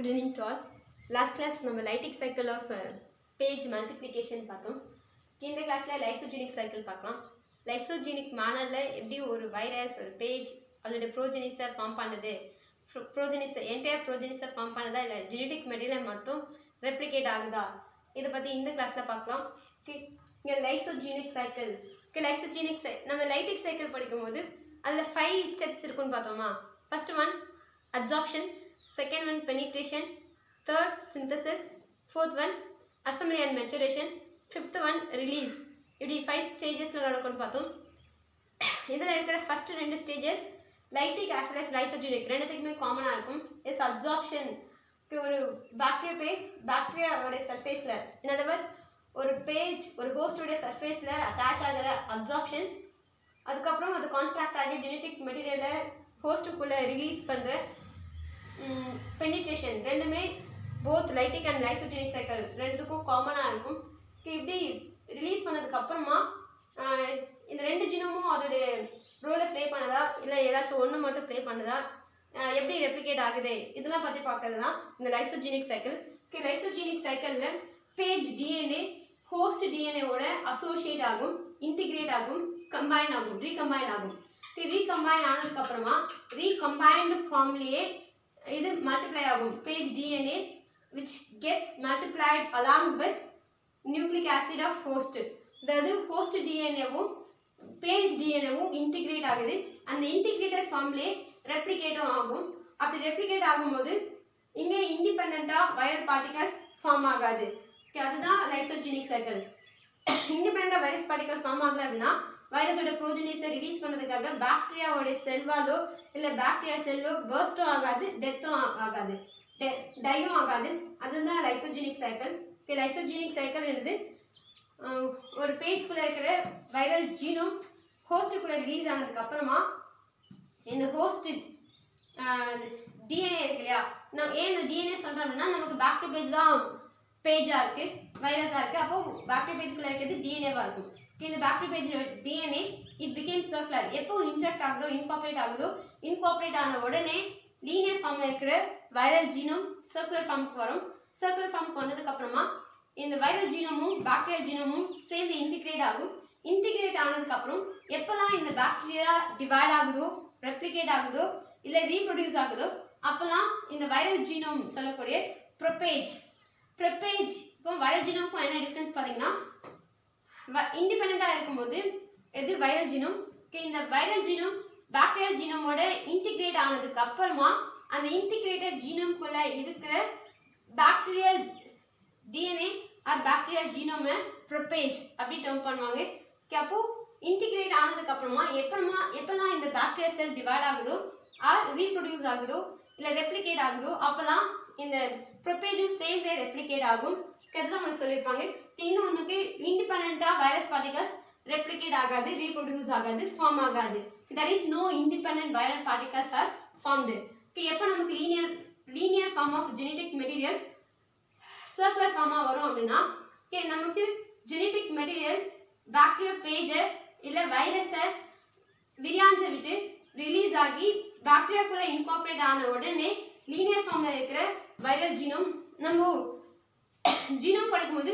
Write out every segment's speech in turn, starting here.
Good evening to all. Last class நம்ம lytic cycle of page multiplication பார்த்தோம். இந்த கிளாஸ்ல லைசோஜெனிக் சைக்கிள் பார்க்கலாம். லைசோஜெனிக் மேனர்ல எப்படி ஒரு வைரஸ் ஒரு பேஜ் அதோட ப்ரோஜெனிஸை ஃபார்ம் பண்ணுது, ப்ரோஜெனிஸை என்டையர் ப்ரோஜெனிஸை ஃபார்ம் பண்ணுதா இல்லை ஜெனடிக் மெட்டீரியல் மட்டும் ரெப்ளிகேட் ஆகுதா, இதை பற்றி இந்த கிளாஸில் பார்க்கலாம். ஓகே, இங்கே லைசோஜெனிக் சைக்கிள். ஓகே, லைசோஜெனிக் நம்ம லைட்டிக் சைக்கிள் படிக்கும்போது அதில் 5 ஸ்டெப்ஸ் இருக்குன்னு பார்த்தோமா. First one absorption, second one penetration, third synthesis, fourth one assembly and maturation, fifth one release. இப்படி 5 ஸ்டேஜஸ்ல நடக்கும்னு பார்த்தோம். இதில் இருக்கிற first 2 stages lytic as well as lysogenic ரெண்டுத்துக்குமே காமனாக இருக்கும். எஸ் அப்சார்ப்ஷன், ஒரு பாக்டீரியா பேஜ் பாக்டீரியாவோட சர்ஃபேஸில், இன் அதர் வேர்ட்ஸ் ஒரு பேஜ் ஒரு ஹோஸ்டோடைய சர்ஃபேஸில் அட்டாச் ஆகிற அப்சார்ப்ஷன், அதுக்கப்புறம் அது கான்ட்ராக்ட் ஆகி ஜெனட்டிக் மெட்டீரியலை ஹோஸ்ட்டுக்குள்ளே ரிலீஸ் பண்ணுற பெனிட்ரேஷன். ரெண்டுமே both lytic and lysogenic cycle ரெண்டுத்துக்கும் காமனாக இருக்கும். இப்படி ரிலீஸ் பண்ணதுக்கு அப்புறமா இந்த 2 ஜீனமும் அதோடைய ரோலை ப்ளே பண்ணுதா இல்லை ஏதாச்சும் ஒன்று மட்டும் ப்ளே பண்ணுதா, எப்படி ரெப்ளிகேட் ஆகுது, இதெல்லாம் பற்றி பார்க்கறது தான் இந்த லைசோஜெனிக் சைக்கிள். லைசோஜெனிக் சைக்கிளில் பேஜ் டிஎன்ஏ ஹோஸ்ட் டிஎன்ஏவோட அசோசியேட் ஆகும், இன்டிகிரேட் ஆகும், கம்பைன் ஆகும், ரீகம்பைன் ஆகும். ரீகம்பைன் ஆனதுக்கப்புறமா ரீகம்பைன்டு ஃபார்ம்லேயே இது மல்டிப்ளை ஆகும். Page DNA which gets multiplied along with nucleic acid of host. அதாவது ஹோஸ்ட் டிஎன்ஏவும் பேஜ் டிஎன்ஏவும் இன்டிகிரேட் ஆகுது. அந்த இன்டிகிரேட்டட் ஃபார்ம்லேயே ரெப்ளிகேட்டும் ஆகும். அப்படி ரெப்ளிகேட் ஆகும்போது இங்கே இண்டிபெண்ட்டாக வைரல் பார்ட்டிகல்ஸ் ஃபார்ம் ஆகாது. ஓகே, அதுதான் லைசோஜெனிக் சைக்கிள். இண்டிபெண்ட்டாக வைரஸ் பார்ட்டிகல் ஃபார்ம் ஆகல அப்படின்னா வைரஸோட ப்ரோஜெனிஸை ரிலீஸ் பண்ணுறதுக்காக பாக்டீரியாவோட செல்வாலோ இல்லை பாக்டீரியா செல்லோ பர்ஸ்டும் ஆகாது, டெத்தும் ஆகாது, டையும் ஆகாது. அதுதான் லைசோஜெனிக் சைக்கிள். லைசோஜெனிக் சைக்கிள் என்னது, ஒரு பேஜ்குள்ளே இருக்கிற வைரல் ஜீனோம் ஹோஸ்ட்டுக்குள்ளே ரிலீஸ் ஆனதுக்கு அப்புறமா இந்த ஹோஸ்ட் டிஎன்ஏ இருக்கு இல்லையா, நம்ம ஏன் டிஎன்ஏ சொல்கிறோம் அப்படின்னா நமக்கு பாக்டீரியா பேஜ் தான் பேஜாக இருக்குது, வைரஸாக இருக்குது. அப்போது பாக்டீரியா பேஜ்குள்ளே இருக்கிறது டிஎன்ஏவாக இருக்கும். இந்த bacteria page DNA it became circular. எப்போ இன்ஜெக்ட் ஆகுதோ இன்கார்பரேட் ஆன உடனே லீனியர் ஃபார்மில் இருக்கிற வைரல் ஜீனோம் சர்க்குலர் ஃபார்முக்கு வரும். சர்க்குலர் ஃபார்முக்கு வந்ததுக்கு அப்புறமா இந்த வைரல் ஜீனோமும் பாக்டீரியா ஜீனோமும் சேர்ந்து இன்டிகிரேட் ஆகும். இன்டிகிரேட் ஆனதுக்கப்புறம் எப்போல்லாம் இந்த பாக்டீரியா டிவைட் ஆகுதோ, ரெப்ளிகேட் ஆகுதோ, இல்லை ரீப்ரொடியூஸ் ஆகுதோ, அப்போல்லாம் இந்த வைரல் ஜீனோம் சொல்லக்கூடிய ப்ரொபேஜ் இப்போ வைரல் ஜீனோமுக்கும் என்ன டிஃப்ரென்ஸ் பார்த்தீங்கன்னா, இண்டிபெண்ட்டாக இருக்கும்போது எது வைரல் ஜீனோம், இந்த வைரல் ஜீனோம் பாக்டீரியா ஜீனோமோட இன்டிகிரேட் ஆனதுக்கு அப்புறமா அந்த இன்டிகிரேட்டட் ஜீனோம்குள்ள இருக்கிற பாக்டீரியல் டிஎன்ஏ ஆர் பாக்டீரியா ஜீனோமை ப்ரொபேஜ் அப்படி டேர்ம் பண்ணுவாங்க. அப்போ இன்டிகிரேட் ஆனதுக்கு அப்புறமா எப்பெல்லாம் இந்த பாக்டீரியா செல் டிவைட் ஆகுதோ ஆர் ரீப்ரொடியூஸ் ஆகுதோ இல்லை ரெப்ளிகேட் ஆகுதோ அப்போல்லாம் இந்த ப்ரொபேஜும் சேர்ந்து ரெப்ளிகேட் ஆகும். அதுதான் உங்களுக்கு சொல்லியிருப்பாங்க. இன்னொன்றுக்கு இண்டிபெண்ட்டாக வைரஸ் பார்ட்டிகல்ஸ் ரெப்ளிகேட் ஆகாது, ரீப்ரொடியூஸ் ஆகாது, ஃபார்ம் ஆகாது. That is no independent viral particles are formed. எப்போ நமக்கு linear form of genetic material circular ஃபார்மாக வரும் அப்படின்னா நமக்கு ஜெனட்டிக் மெட்டீரியல் பாக்டீரியா பேஜை இல்லை வைரஸை விரியான்ஸை விட்டு ரிலீஸ் ஆகி பாக்டீரியாக்குள்ளே இன்கார்பரேட் ஆன உடனே லீனியர் ஃபார்மில் இருக்கிற வைரல் ஜீனோம் நம்ம ஜீனோம் படிக்கும்போது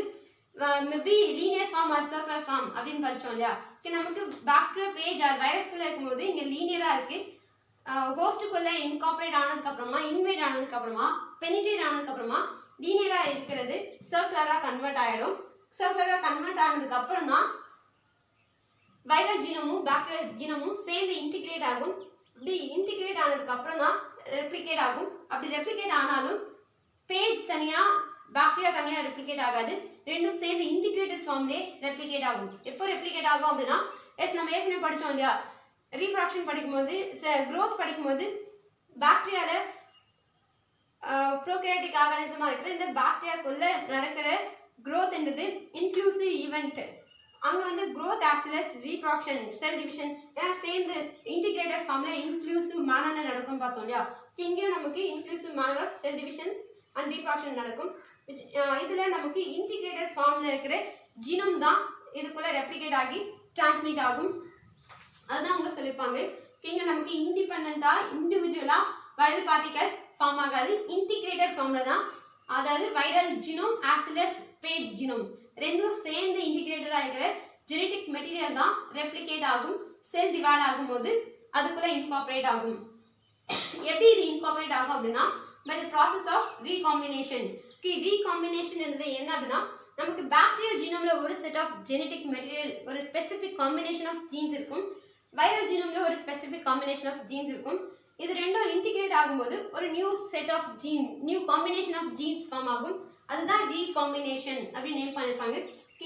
maybe linear form or circular form அப்படின்னு படித்தோம் இல்லையா. நமக்கு பாக்டீரியா பேஜ் ஆர் வைரஸ்குள்ளே இருக்கும்போது இங்கே லீனியராக இருக்குது. ஹோஸ்ட்டுக்குள்ளே இன்கார்பரேட் ஆனதுக்கப்புறமா இன்வைட் ஆனதுக்கப்புறமா பெனிட்ரேட் ஆனதுக்கப்புறமா லீனியராக இருக்கிறது சர்க்குலராக கன்வெர்ட் ஆகிடும். சர்க்குலராக கன்வெர்ட் ஆனதுக்கப்புறம் தான் வைரல் ஜீனமும் பாக்டீரியா ஜீனமும் சேர்ந்து இன்டிகிரேட் ஆகும். இப்படி இன்டிகிரேட் ஆனதுக்கப்புறம் தான் ரெப்ளிகேட் ஆகும். அப்படி ரெப்ளிகேட் ஆனாலும் பேஜ் தனியாக பாக்டீரியா தனியாக ரெப்ளிகேட் ஆகாது, ரெண்டும் சேர்ந்து இன்டிகிரேட்டட் ஃபார்ம்லேயே ரெப்ளிகேட் ஆகும். எப்போ ரெப்ளிகேட் ஆகும் அப்படின்னா நம்ம ஏற்கனவே படித்தோம் இல்லையா, ரீப்ரொடக்ஷன் படிக்கும்போது க்ரோத் படிக்கும்போது பாக்டீரியாவில் ப்ரோகேரியாட்டிக் ஆர்கானிசமாக இருக்கிற இந்த பாக்டீரியாக்குள்ளே நடக்கிற க்ரோத்ன்றது இன்க்ளூசிவ் ஈவெண்ட். அங்கே growth as well as reproduction, cell division எல்லாம் சேர்ந்து இன்டிகிரேட்டட் ஃபார்மில் இன்க்ளூசிவ் மேனரில் நடக்கும்னு பார்த்தோம் இல்லையா. இங்கேயும் நமக்கு inclusive manner of cell division and reproduction நடக்கும். இதில் நமக்கு இன்டிகிரேட்டட் ஃபார்மில் இருக்கிற ஜீனோம் தான் இதுக்குள்ளே ரெப்ளிகேட் ஆகி டிரான்ஸ்மிட் ஆகும். அதுதான் அவங்க சொல்லியிருப்பாங்க. இங்கே நமக்கு இண்டிபெண்ட்டாக இண்டிவிஜுவலாக வைரல் பார்ட்டிகல்ஸ் ஃபார்ம் ஆகாது. இன்டிகிரேட்டட் ஃபார்ம்ல தான், அதாவது viral genome as well as phage genome ரெண்டும் சேர்ந்து இன்டிகிரேட்டடா இருக்கிற ஜெனடிக் மெட்டீரியல் தான் ரெப்ளிகேட் ஆகும். செல் டிவைட் ஆகும்போது அதுக்குள்ள இன்கார்பரேட் ஆகும். எப்படி இது இன்கார்பரேட் ஆகும் அப்படின்னா by the process of recombination. Recombination என்ன அப்படின்னா நமக்கு பாக்டீரியல் ஜீனோம்ல ஒரு செட் ஆஃப் ஜெனடிக் மெட்டீரியல், ஒரு ஸ்பெசிஃபிக் காம்பினேஷன் ஆஃப் ஜீன்ஸ் இருக்கும். வைரல் ஜீனோம்ல ஒரு ஸ்பெசிஃபிக் காம்பினேஷன் ஆஃப் ஜீன்ஸ் இருக்கும். இது ரெண்டும் இன்டிகிரேட் ஆகும்போது ஒரு new set of gene, new combination of genes form ஆகும். அதுதான் ரீகாம்பினேஷன் அப்படின்னு நேம் பண்ணிருப்பாங்க.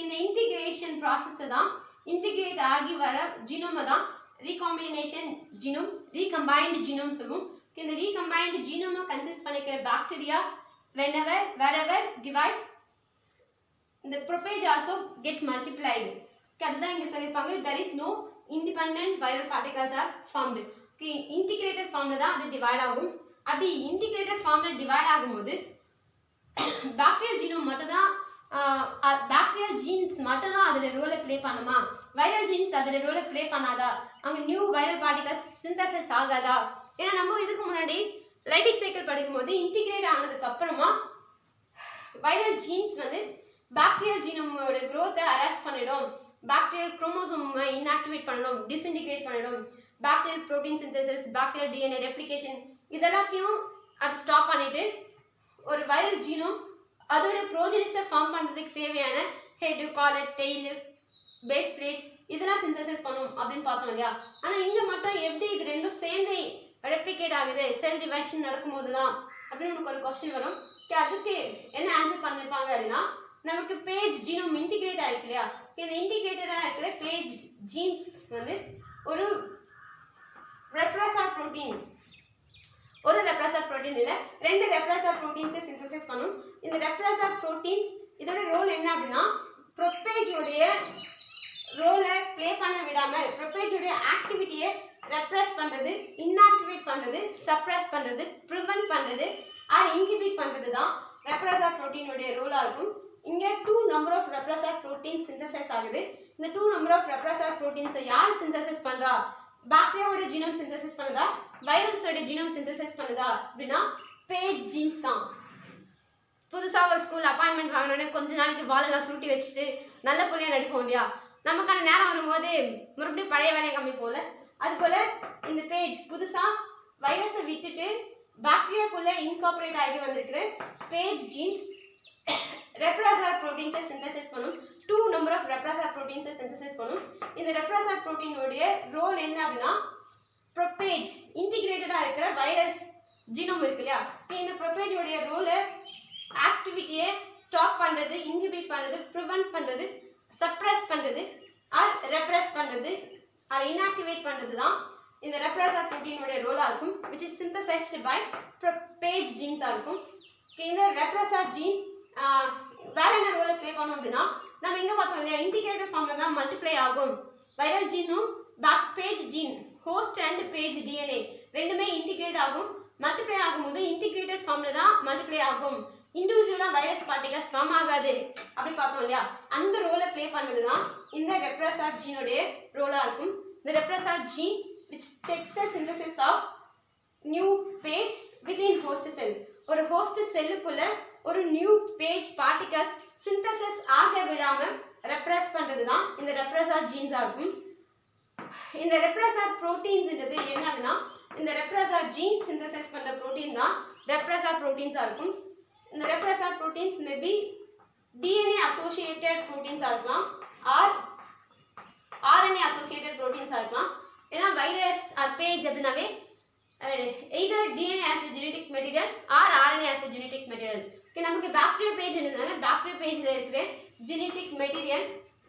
இந்த இன்டிகிரேஷன் ப்ராசஸ் தான், இன்டிகிரேட் ஆகி வர ஜீனோமை தான் ரீகாம்பினேஷன் ஜீனோம், ரீகம்பைன்டு ஜீனோம் சொல்லுவோம். இந்த ரீகம்பைன்டு ஜீனோமை கன்சிஸ்ட் பண்ணிக்கிற bacteria whenever wherever divides the propage also get multiplied. அதுதான் இங்க சொல்லிருப்பாங்க. there is no independent viral particles are formed. integrated formல தான் அது டிவைட் ஆகும். அப்படி integrated formல டிவைட் ஆகும்போது பாக்டீரியல் ஜீனோம் மட்டும் தான், பாக்டீரியல் ஜீன்ஸ் மட்டும் தான் அதோட ரோலை ப்ளே பண்ணுமா, வைரல் ஜீன்ஸ் அதோட ரோலை ப்ளே பண்ணாதா, அங்க நியூ வைரல் பார்ட்டிகல்ஸ் சிந்தசிஸ் ஆகாதா? ஏன்னா நம்ம இதுக்கு முன்னாடி லைட்டிக் சைக்கிள் படிக்கும்போது இன்டிகிரேட் ஆனதுக்கு அப்புறமா வைரல் ஜீன்ஸ் பாக்டீரியல் ஜீனோமோட growth-ஐ அரெஸ்ட் பண்ணிடும், பாக்டீரியல் குரோமோசோமை இன்ஆக்டிவேட் பண்ணிடும், டிஸ்இன்டிகிரேட் பண்ணிடும், bacterial protein synthesis, bacterial DNA replication இதெல்லாத்தையும் அது ஸ்டாப் பண்ணிட்டு ஒரு வைரல் ஜீனோம் அதோட ப்ரோஜனிஸை ஃபார்ம் பண்ணுறதுக்கு தேவையான head, collar, tail, base plate இதெல்லாம் சிந்தசிஸ் பண்ணும் அப்படின்னு பார்த்தோம் இல்லையா. ஆனால் இங்கே மட்டும் எப்படி இது ரெண்டும் சேர்ந்து ரெப்ளிகேட் ஆகுது செல் டிவைஷன் நடக்கும்போதுலாம் அப்படின்னு உனக்கு ஒரு கொஸ்டின் வரும். அதுக்கு என்ன ஆன்சர் பண்ணிருப்பாங்க அப்படின்னா நமக்கு பேஜ் ஜீனோம் இன்டிகிரேட் ஆயிருக்கு இல்லையா. இந்த இன்டிகிரேட்டடாக இருக்கிற பேஜ் ஜீன்ஸ் ஒரு ரெப்ரஸர் புரோட்டீன், ஒரு ரெப்ரஸர் புரோட்டீன் இல்லை, ரெண்டு ரெப்ரஸர் புரோட்டீன்ஸை சிந்தசிஸ் பண்ணும். இந்த ரெப்ரஸர் புரோட்டீன்ஸ் இதோட ரோல் என்ன அப்படின்னா ப்ரொபேஜோடைய ரோலை ப்ளே பண்ண விடாமல் ப்ரொபேஜோடைய ஆக்டிவிட்டியை ரெப்ரஸ் பண்ணுறது, இன்ஆக்டிவேட் பண்ணுறது, சப்ரஸ் பண்ணுறது, ப்ரிவென்ட் பண்ணுறது ஆர் இன்ஹிபிட் பண்ணுறது தான் ரெப்ரஸர் புரோட்டீனுடைய ரோலாக இருக்கும். இங்கே 2 number of repressor protein synthesise ஆகுது. இந்த 2 நம்பர் ஆஃப் ரெப்ரஸர் புரோட்டீன்ஸை யார் சிந்தசைஸ் பண்ணுறா? பாக்டீரியாவோட ஜீனோம் சிந்தசைஸ் பண்ணுதா, வைரஸோட ஜீனோம் சிந்தசைஸ் பண்ணுதா அப்படின்னா பேஜ் ஜீன்ஸ் தான். புதுசாக ஒரு ஸ்கூல் அப்பாயின்மெண்ட் வாங்கினோடனே கொஞ்ச நாளைக்கு வாலெல்லாம் சுருட்டி வச்சுட்டு நல்ல பிள்ளையா நடிப்போம் இல்லையா. நமக்கான நேரம் வரும்போது மறுபடியும் பழைய வேலையை காமிப்போம்ல. அதுபோல் இந்த பேஜ் புதுசாக வைரஸை விட்டுட்டு பாக்டீரியாக்குள்ளே இன்கார்பரேட் ஆகி வந்திருக்கிற பேஜ் ஜீன்ஸ் ரெப்ரஸர் புரோட்டீன்ஸை சிந்தசைஸ் பண்ணும். 2 நம்பர் ஆஃப் ரெப்ரஸர் புரோட்டீன்ஸை சிந்தசைஸ் பண்ணும். இந்த ரெப்ரஸர் புரோட்டீனுடைய ரோல் என்ன அப்படின்னா ப்ரொபேஜ் இன்டிகிரேட்டடாக இருக்கிற வைரஸ் ஜீனோம் இருக்கு இல்லையா, இந்த ப்ரொபேஜோடைய ரோலை ஆக்டிவிட்டியை ஸ்டாப் பண்ணுறது, இன்ஹிபிட் பண்ணுறது, ப்ரிவென்ட் பண்ணுறது, சப்ரஸ் பண்ணுறது ஆர் ரெப்ரஸ் பண்ணுறது ஆர் இன்ஆக்டிவேட் பண்ணுறது தான் இந்த ரெப்ரஸர் புரோட்டீனுடைய ரோலாக இருக்கும், which is synthesized by phage ஜீன்ஸாக இருக்கும். இந்த ரெப்ரஸர் ஜீன் வேற என்ன ரோலை ப்ளே பண்ணோம் அப்படின்னா நம்ம எங்கே பார்த்தோம் இல்லையா, இன்டிகிரேட்டட் ஃபார்மில் தான் மல்டிப்ளை ஆகும். வைரல் ஜீனும் phage gene, host and phage DNA ரெண்டுமே இன்டிகிரேட் ஆகும். மல்டிப்ளை ஆகும்போது இன்டிகிரேட்டட் ஃபார்மில் தான் மல்டிப்ளை ஆகும், இண்டிவிஜுவலாக வைரஸ் பார்ட்டிகல்ஸ் ஃபார்ம் ஆகாது அப்படி பார்த்தோம் இல்லையா. அந்த ரோலை ப்ளே பண்ணது தான் இந்த ரெப்ரஸர் ஜீனுடைய ரோலாக இருக்கும். இந்த repressor gene which checks the synthesis of new page within host cell. ஒரு host செல்லுக்குள்ள ஒரு நியூ பேஜ் பார்ட்டிகல்ஸ் சிந்தசிஸ் ஆக விடாம ரெப்ரஸ் பண்றது தான் இந்த ரெப்ரஸர் ஜீன்ஸா இருக்கும். இந்த ரெப்ரஸர் புரோட்டீன்ஸ்ன்றது என்ன அப்படின்னா இந்த ரெப்ரஸர் ஜீன் சிந்தசிஸ் பண்ற புரோட்டீன் தான் ரெப்ரஸர் புரோட்டீன்ஸா இருக்கும். இந்த repressor proteins maybe DNA associated புரோட்டீன்ஸா இருக்கலாம் ஆர் ஆர்என்ஏ அசோசியேட்டட் புரோட்டீன்ஸா இருக்கலாம். ஏன்னா வைரஸ் ஆர் பேஜ் அப்படின்னாவே either DNA as a genetic material or RNA as a genetic material. நமக்கு பாக்டீரியா பேஜ் என்னதுனால பாக்டீரியா பேஜில் இருக்கிற ஜெனட்டிக் மெட்டீரியல்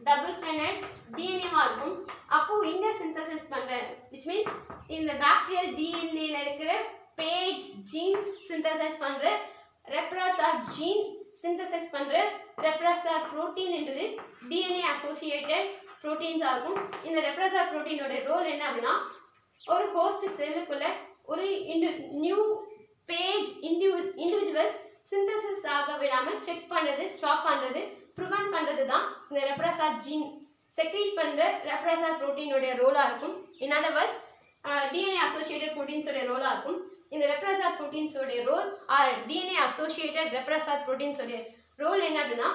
டபுள் ஸ்டாண்டர்ட் டிஎன்ஏவாக இருக்கும். அப்போது இந்த சிந்தசிஸ் பண்ணுற விச் மீன்ஸ் இந்த பாக்டீரியல் டிஎன்ஏல இருக்கிற பேஜ் ஜீன்ஸ் சிந்தசைஸ் பண்ணுற ரெப்ரஸர் ஜீன் சிந்தசைஸ் பண்ணுற ரெப்ரஸர் ப்ரோட்டீன்ன்றது டிஎன்ஏ அசோசியேட்டட் ப்ரோட்டீன்ஸாக இருக்கும். இந்த ரெப்ரஸர் ப்ரோட்டீனோட ரோல் என்ன அப்படின்னா ஒரு ஹோஸ்ட் செல்லுக்குள்ள ஒரு நியூ பேஜ் இண்டிவிஜுவல்ஸ் சிந்தசிஸ் ஆக விடாமல் செக் பண்ணுறது, ஸ்டாப் பண்ணுறது, ப்ரிவென்ட் பண்ணுறது தான் இந்த ரெப்ரஸர் ஜீன் செக்ரீட் பண்ணுற ரெப்ரஸர் ப்ரோட்டீனோடைய ரோலாக இருக்கும். In other words DNA associated ப்ரோட்டீன்ஸோடைய ரோலாக இருக்கும். இந்த ரெப்ரஸர் ப்ரோட்டீன்ஸோடைய ரோல் ஆர் டிஎன்ஏ அசோசியேட்டட் ரெப்ரஸர் ப்ரோட்டீன்ஸோடைய ரோல் என்ன அப்படின்னா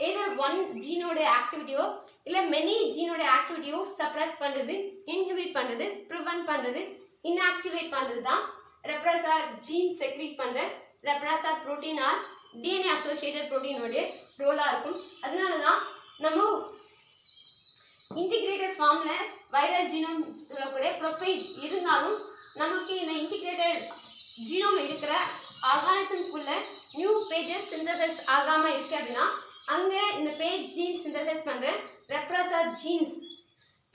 எதர் ஒன் ஜீனோட ஆக்டிவிட்டியோ இல்லை மெனி ஜீனோட ஆக்டிவிட்டியோ சப்ரஸ் பண்ணுறது, இன்ஹிபிட் பண்ணுறது, ப்ரிவென்ட் பண்ணுறது, இன்ஆக்டிவேட் பண்ணுறது தான் ரெப்ரஸர் ஜீன் செக்ரீட் பண்ணுற repressor protein or DNA associated ப்ரோட்டீனோடைய ரோலாக இருக்கும். அதனால தான் நம்ம இன்டிகிரேட்டட் ஃபார்மில் வைரல் ஜீனோம் சொல்லக்கூடிய ப்ரோபேஜ் இருந்தாலும் நமக்கு இந்த இன்டிகிரேட்டட் ஜீனோம் இருக்கிற ஆர்கானிசம்குள்ள நியூ பேஜஸ் சிந்தசைஸ் ஆகாமல் இருக்குது அப்படின்னா அங்கே இந்த பேஜ் ஜீன்ஸ் சிந்தசைஸ் பண்ணுற ரெப்ரஸர் ஜீன்ஸ்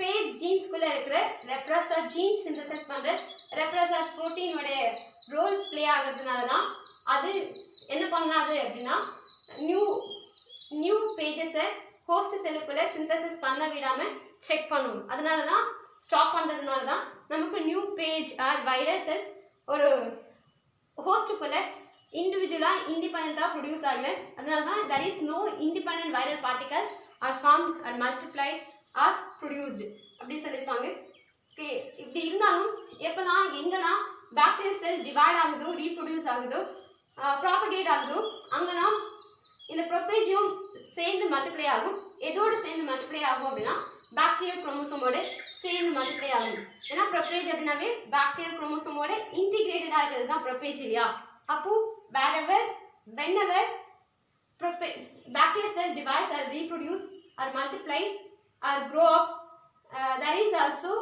பேஜ் ஜீன்ஸ்குள்ளே இருக்கிற ரெப்ரஸர் ஜீன்ஸ் சிந்தசைஸ் பண்ணுற ரெப்ரஸர் ப்ரோட்டீனோடைய ரோல் ப்ளே ஆகிறதுனால தான் அது என்ன பண்ணாது அப்படின்னா நியூ பேஜஸை ஹோஸ்ட் செல்லுக்குள்ளே சிந்தசிஸ் பண்ண விடாமல் செக் பண்ணும். அதனால தான் ஸ்டாப் பண்ணுறதுனால தான் நமக்கு நியூ பேஜ் ஆர் வைரஸஸ் ஒரு ஹோஸ்ட்டுக்குள்ளே இண்டிவிஜுவலாக இண்டிபெண்ட்டாக ப்ரொடியூஸ் ஆகலை. அதனால தான் there is no independent viral particles are formed and multiplied or produced அப்படி சொல்லியிருப்பாங்க. ஓகே, இப்படி இருந்தாலும் எப்போலாம் எங்கெல்லாம் பாக்டீரியல் செல் டிவைட் ஆகுதோ, ரீப்ரொடியூஸ் ஆகுதோ, ப்ராபகேட் ஆகுதோ அங்கெல்லாம் இந்த ப்ரோபேஜியம் சேர்ந்து மல்டிப்ளை ஆகும். எதோடு சேர்ந்து மல்டிப்ளை ஆகும் அப்படின்னா பாக்டீரியல் குரோமோசோமோட சேர்ந்து மல்டிப்ளை ஆகும். ஏன்னா ப்ரோபேஜ் அப்படின்னாவே பாக்டீரியல் குரோமோசோமோட இன்டிகிரேட்டடாக இருக்கிறது தான் ப்ரோபேஜ் இல்லையா? அப்போ whenever bacterial cell divides or reproduce or multiplies or grow up, there is also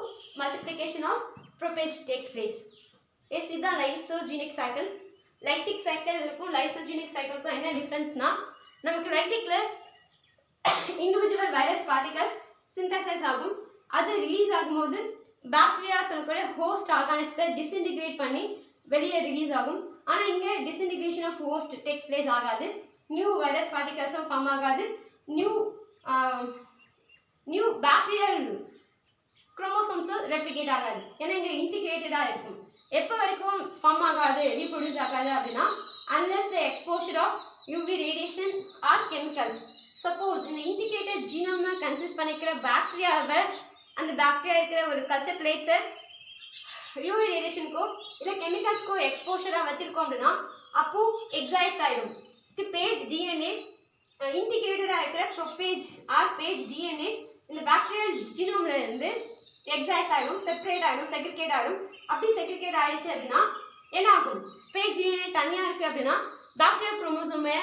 multiplication of propage takes place. Yes, this is the lysogenic cycle. Lytic cycle க்கும் lysogenic cycle க்கும் என்ன டிஃபரன்ஸ்னா நமக்கு லைட்டிக்ல இண்டிவிஜுவல் வைரஸ் பார்ட்டிகல்ஸ் சிந்தசைஸ் ஆகும். அது release ஆகும்போது bacteria செல்களோட ஹோஸ்ட் ஆர்கானிசத்தை டிஸ்இன்டிகிரேட் பண்ணி வெளியே ரிலீஸ் ஆகும். ஆனால் இங்கே disintegration of host takes place ஆகாது. நியூ வைரஸ் பார்ட்டிகல்ஸும் ஃபார்ம் ஆகாது. நியூ பாக்டீரியல் குரோமோசோம்ஸும் ரெப்ளிகேட் ஆகாது. ஏன்னா இங்கே இன்டிகிரேட்டடாக இருக்கும். எப்போ வரைக்கும் ஃபார்ம் ஆகாது, ரீப்ரொடியூஸ் ஆகாது அப்படின்னா unless the exposure of UV radiation or chemicals. Suppose இந்த இன்டிகிரேட்டட் ஜீனோமை கன்சிஸ்ட் பண்ணிக்கிற பாக்டீரியாவை அந்த பாக்டீரியா இருக்கிற ஒரு கல்ச்சர் பிளேட்ஸை யூவி ரேடியேஷனுக்கோ இல்லை கெமிக்கல்ஸ்க்கோ எக்ஸ்போஷராக வச்சுருக்கோம் அப்படின்னா அப்போது எக்ஸைஸ் ஆகிடும். பேஜ் டிஎன்ஏ இன்டிகிரேட்டடாக இருக்கிற ப்ரோபேஜ் ஆர் பேஜ் டிஎன்ஏ இந்த பாக்டீரியல் ஜீனோமில் இருந்து எக்ஸைஸ் ஆகிடும், செப்பரேட் ஆகிடும், செக்ரிகேட் ஆகிடும். அப்படி செக்ரிகேட் ஆகிடுச்சு அப்படின்னா என்ன ஆகும்? பேஜ் டிஎன்ஏ தனியாக இருக்குது அப்படின்னா பாக்டீரியல் குரோமோசோமை,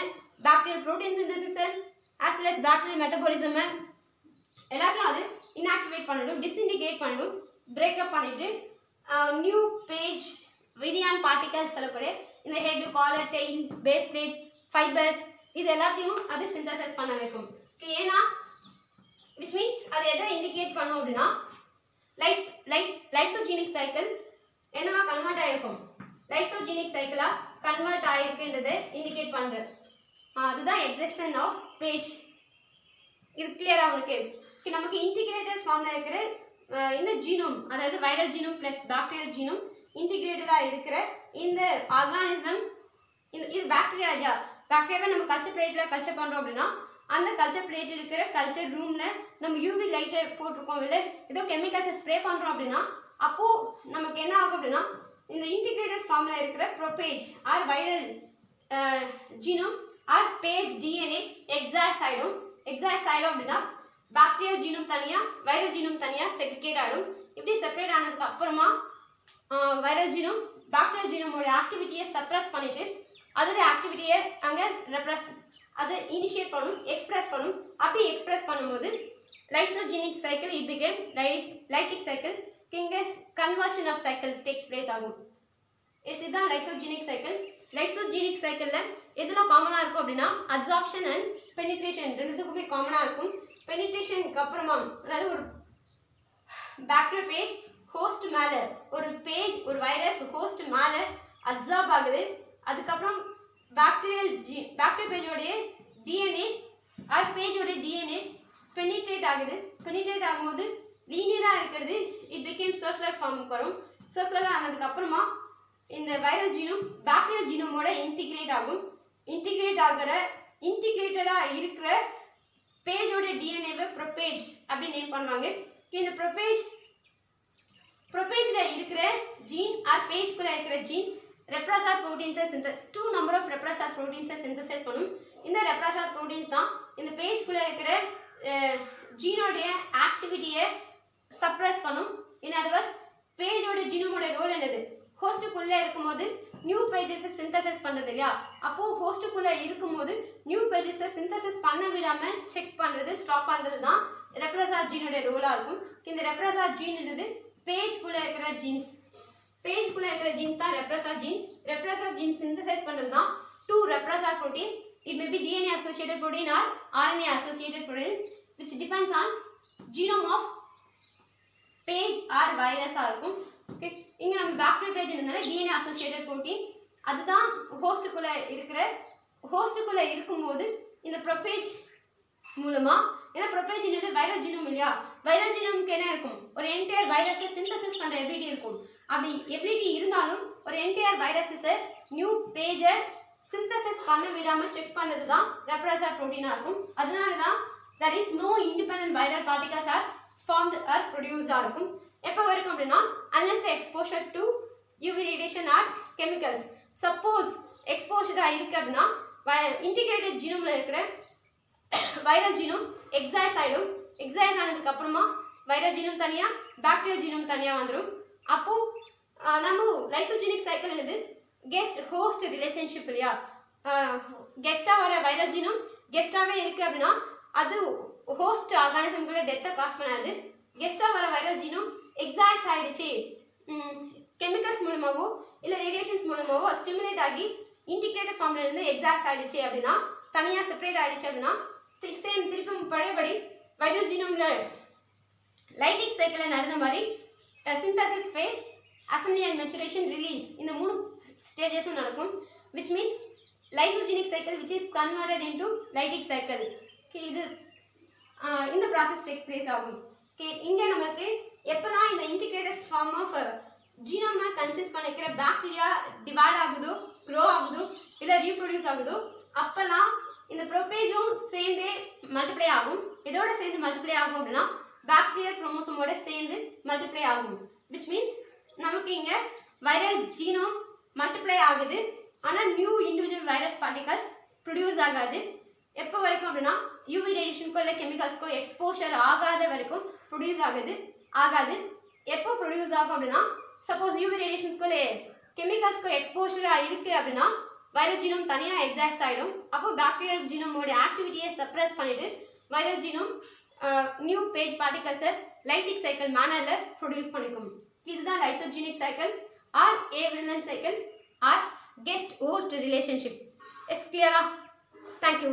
பாக்டீரியல் ப்ரோட்டீன் சிந்தசிஸை as well as bacterial metabolism எல்லாத்தையும் அது inactivate பண்ணிடும், disintegrate பண்ணிடும், பிரேக்கப் பண்ணிட்டு நியூ பேஜ் விரியான் பார்ட்டிகல்ஸ் சொல்லக்கூடிய இந்த head, collar, tail, base plate, fibres இது எல்லாத்தையும் அது சிந்தசைஸ் பண்ண வைக்கும். ஏன்னா விச் மீன்ஸ் அது எதை இண்டிகேட் பண்ணும் அப்படின்னா லைசோஜெனிக் சைக்கிள் என்னவா கன்வெர்ட் ஆகிருக்கும், லைசோஜெனிக் சைக்கிளாக கன்வெர்ட் ஆகிருக்குன்றதை இண்டிகேட் பண்ணுறது. அதுதான் எக்ஸிஸ்டன்ஸ் ஆஃப் பேஜ். இது கிளியராக அவனுக்கு நமக்கு இன்டிகிரேட்டட் ஃபார்மில் இருக்கிற இந்த ஜீனோம், அதாவது viral genome plus bacterial genome இன்டிகிரேட்டடாக இருக்கிற இந்த ஆர்கானிசம், இது பாக்டீரியா இல்லையா? பாக்டீரியாவை நம்ம கல்ச்சர் பிளேட்டில் கல்ச்சர் பண்ணுறோம் அப்படின்னா அந்த கல்ச்சர் பிளேட் இருக்கிற கல்ச்சர் ரூமில் நம்ம யூவி லைட்டை போட்டிருக்கோம், இல்லை ஏதோ கெமிக்கல்ஸை ஸ்ப்ரே பண்ணுறோம் அப்படின்னா அப்போது நமக்கு என்ன ஆகும் அப்படின்னா இந்த இன்டிகிரேட்டட் ஃபார்மில் இருக்கிற prophage or viral genome or phage DNA excise ஆகிடும். எக்ஸைஸ் ஆகிடும் அப்படின்னா பாக்டீரியல் ஜீனோம் தனியாக, வைரல் ஜீனோம் தனியாக செக்ரிகேட் ஆகிடும். இப்படி செப்பரேட் ஆனதுக்கு அப்புறமா வைரல் ஜீனோம் பாக்டீரியல் ஜீனோமோட ஆக்டிவிட்டியை சப்ரஸ் பண்ணிவிட்டு அதோட ஆக்டிவிட்டியை அங்கே அதை இனிஷியேட் பண்ணும், எக்ஸ்பிரஸ் பண்ணும். அப்படி எக்ஸ்பிரஸ் பண்ணும்போது lysogenic cycle it became lytic cycle. இங்கே conversion of cycle takes place ஆகும். இதுதான் லைசோஜெனிக் சைக்கிள். லைசோஜெனிக் சைக்கிளில் எதெல்லாம் காமனாக இருக்கும் அப்படின்னா அப்சார்ப்ஷன் அண்ட் பெனிட்ரேஷன் ரெண்டுத்துக்குமே காமனாக இருக்கும். பெனிட்ரேஷனுக்கு அப்புறமா அதாவது ஒரு பாக்டீரியல் பேஜ் ஹோஸ்ட் மேலே ஒரு பேஜ் ஒரு வைரஸ் ஹோஸ்ட் மேலே அப்சார்ப் ஆகுது. அதுக்கப்புறம் பாக்டீரியல் பேஜோடைய டிஎன்ஏ ஆர் பேஜோடைய டிஎன்ஏ பெனிட்ரேட் ஆகுது. பெனிட்ரேட் ஆகும்போது லீனியராக இருக்கிறது இட் பிகேம் சர்க்குலர் ஃபார்முக்கு வரும். சர்க்குலராக ஆனதுக்கப்புறமா இந்த வைரல் ஜீனோம் பாக்டீரியல் ஜீனோமோட இன்டிகிரேட் ஆகும். இன்டிகிரேட்டடாக இருக்கிற பேஜோட டிஎன்ஏவை ப்ரோபேஜ் அப்படின்னு நேம் பண்ணுவாங்க. இந்த ப்ரோபேஜில் இருக்கிற ஜீன் ஆர் பேஜ்குள்ளே இருக்கிற ஜீன்ஸ் ரெப்ரஸார் ப்ரோட்டீன்ஸை டூ நம்பர் ஆஃப் ரெப்ரஸார் ப்ரோட்டீன்ஸை சிந்தசைஸ் பண்ணும். இந்த ரெப்ரஸார் ப்ரோட்டீன்ஸ் தான் இந்த பேஜ்குள்ளே இருக்கிற ஜீனோடைய ஆக்டிவிட்டியை சப்ரஸ் பண்ணும். இன் அதர்வைஸ் பேஜோட ஜீனோமோட ரோல் என்னது, ஹோஸ்ட்டுக்குள்ளே இருக்கும்போது நியூ பேஜஸை சிந்தசைஸ் பண்ணுறது இல்லையா, அப்போது ஹோஸ்ட்டுக்குள்ளே இருக்கும்போது நியூ பேஜஸை சிந்தசைஸ் பண்ண விடாமல் செக் பண்ணுறது, ஸ்டாப் பண்ணுறது தான் ரெப்ரஸார் ஜீனோட ரோலாக இருக்கும். இந்த ரெப்ரஸார் ஜீன்ன்றது பேஜ்குள்ளே இருக்கிற ஜீன்ஸ், பேஜ்குள்ளே இருக்கிற ஜீன்ஸ் தான் repressor genes. Repressor genes synthesise பண்ணுறது தான் two repressor protein. It may be DNA associated protein or RNA associated protein which depends on genome of page or virus இருக்கும். ஓகே, இங்கே நம்ம பாக்டீரியா பேஜ் இருந்தாலும் DNA associated protein அதுதான் ஹோஸ்ட்டுக்குள்ளே இருக்கும்போது இந்த ப்ரொபேஜ் மூலமாக, ஏன்னா ப்ரொபேஜ் என்னது வைரல் ஜீனோம் இல்லையா, வைரல் ஜீனோமுக்கு என்ன இருக்கும், ஒரு என்டையர் வைரஸை சிந்தசிஸ் பண்ணுற எபிலிட்டி இருக்கும். அப்படி எபிலிட்டி இருந்தாலும் ஒரு என்டையர் வைரஸஸை நியூ பேஜை சிந்தசிஸ் பண்ண விடாமல் செக் பண்ணுறது தான் ரெப்ரஸார் ப்ரோட்டீனாக இருக்கும். அதனால தான் there is no independent viral particles are formed or produced இருக்கும். எப்போ வரைக்கும் அப்படின்னா unless the exposure to UV radiation or chemicals. Suppose எக்ஸ்போஷராக இருக்குது அப்படின்னா இன்டிகிரேட்டட் ஜீனோமில் இருக்கிற வைரல் ஜீனோம் எக்ஸைஸ் ஆகிடும். எக்ஸைஸ் ஆனதுக்கு அப்புறமா வைரல் ஜீனோம் தனியாக, பாக்டீரியல் ஜீனோம் தனியாக வந்துடும். அப்போது நம்ம லைசோஜெனிக் சைக்கிள் என்னது, கெஸ்ட் ஹோஸ்ட் ரிலேஷன்ஷிப் இல்லையா, கெஸ்ட்டாக வர வைரல் ஜீனோம் கெஸ்ட்டாகவே இருக்குது அப்படின்னா அது ஹோஸ்ட் ஆர்கானிசம்களை டெத்தை காஸ் பண்ணாது. கெஸ்ட்டாக வர வைரல் ஜீனோம் எக்ஸைஸ் ஆகிடுச்சு, கெமிக்கல்ஸ் மூலமாகவோ இல்லை ரேடியேஷன்ஸ் மூலமாகவோ ஸ்டிமுலேட் ஆகி இன்டிகிரேட்டட் ஃபார்மில் இருந்து எக்ஸாஸ்ட் ஆகிடுச்சு அப்படின்னா, தனியாக செப்பரேட் ஆகிடுச்சு அப்படின்னா சேம் திருப்பி பழையபடி வைரல் ஜீனோமில் லைட்டிக் சைக்கிளில் நடந்த மாதிரி synthesis phase, assembly and maturation, release, இந்த 3 ஸ்டேஜஸும் நடக்கும். Which means lysogenic cycle which is converted into lytic cycle. Okay, இது இந்த ப்ராசஸ் டேக்ஸ் பிளேஸ் ஆகும். ஓகே, இங்கே நமக்கு எப்போலாம் இந்த இன்டிகிரேட்டட் ஃபார்ம் ஆஃப் ஜீனோமை கன்சிஸ்ட் பண்ணிக்கிற பாக்டீரியா டிவைட் ஆகுதோ, க்ரோ ஆகுதோ, இல்லை ரீப்ரொடியூஸ் ஆகுதோ, அப்போலாம் இந்த ப்ரோபேஜும் சேர்ந்தே மல்டிப்ளை ஆகும். இதோட சேர்ந்து மல்டிப்ளை ஆகும் அப்படின்னா பாக்டீரியா குரோமோசோமோட சேர்ந்து மல்டிப்ளை ஆகும். விச் மீன்ஸ் நமக்கு இங்கே வைரல் ஜீனோம் மல்டிப்ளை ஆகுது, ஆனால் new individual virus particles produce ஆகாது. எப்போ வரைக்கும் அப்படின்னா யூவி ரேடியேஷனுக்கோ இல்லை கெமிக்கல்ஸ்க்கோ எக்ஸ்போஷர் ஆகாத வரைக்கும் ப்ரொடியூஸ் ஆகாது. எப்போ ப்ரொடியூஸ் ஆகும் அப்படின்னா சப்போஸ் யூவி ரேடியேஷன்ஸ்க்கோ இல்லை கெமிக்கல்ஸ்க்கோ எக்ஸ்போஷராக இருக்குது அப்படின்னா வைரல் ஜீனோம் தனியாக எக்ஸாஸ்ட் ஆகிடும். அப்போ பாக்டீரியல் ஜீனோமோட ஆக்டிவிட்டியை சப்ரஸ் பண்ணிவிட்டு வைரல் ஜீனோம் நியூ பேஜ் பார்ட்டிகல்ஸை லைட்டிக் சைக்கிள் மேனரில் ப்ரொடியூஸ் பண்ணிக்கும். இதுதான் lysogenic cycle or avirulent cycle or guest host relationship. Yes கிளியரா? தேங்க்யூ.